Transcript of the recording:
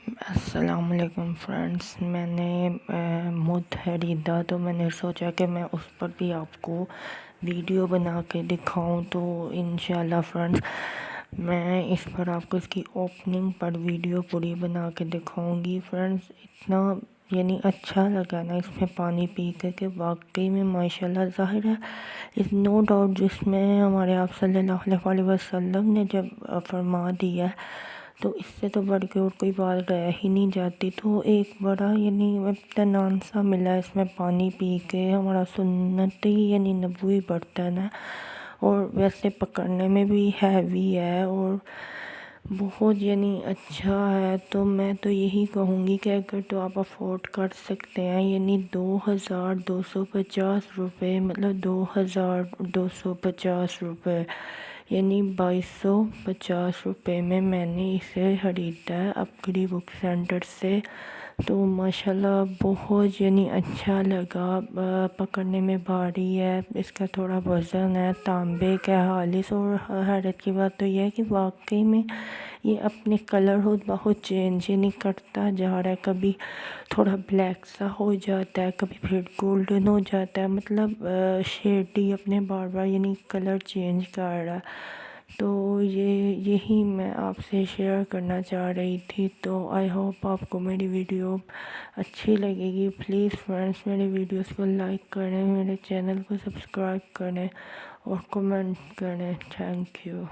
السلام علیکم فرینڈس، میں نے مد خریدا تو میں نے سوچا کہ میں اس پر بھی آپ کو ویڈیو بنا کے دکھاؤں. تو انشاءاللہ فرینڈس میں اس پر آپ کو اس کی اوپننگ پر ویڈیو پوری بنا کے دکھاؤں گی. فرینڈس اتنا اچھا لگا نا اس میں پانی پی کے کہ واقعی میں ماشاءاللہ ظاہر ہے اس نو ڈاؤٹ جس میں ہمارے آپ صلی اللہ علیہ وسلم نے جب فرما دیا تو اس سے تو بڑھ کے اور کوئی بات رہ ہی نہیں جاتی. تو ایک بڑا اطمینان سا ملا اس میں پانی پی کے. ہمارا سنت ہی نبوی بڑھتا ہے نا، اور ویسے پکڑنے میں بھی ہیوی ہے اور بہت اچھا ہے. تو میں تو یہی کہوں گی کہ اگر تو آپ افورڈ کر سکتے ہیں 2250 روپے، مطلب 2250 روپے 2250 روپے میں نے اسے خریدا ہے اپگری بک سینٹر سے. تو ماشاءاللہ بہت اچھا لگا. پکڑنے میں بھاری ہے، اس کا تھوڑا وزن ہے، تانبے کا خالص. اور حیرت کی بات تو یہ ہے کہ واقعی میں یہ اپنے کلر بہت چینج کرتا جا رہا ہے. کبھی تھوڑا بلیک سا ہو جاتا ہے، کبھی پھر گولڈن ہو جاتا ہے، مطلب شیڈی اپنے بار بار کلر چینج کر رہا ہے. تو یہی میں آپ سے شیئر کرنا چاہ رہی تھی. تو آئی ہوپ آپ کو میری ویڈیو اچھی لگے گی. پلیز فرینڈس میری ویڈیوز کو لائک کریں، میرے چینل کو سبسکرائب کریں اور کمنٹ کریں. Thank you.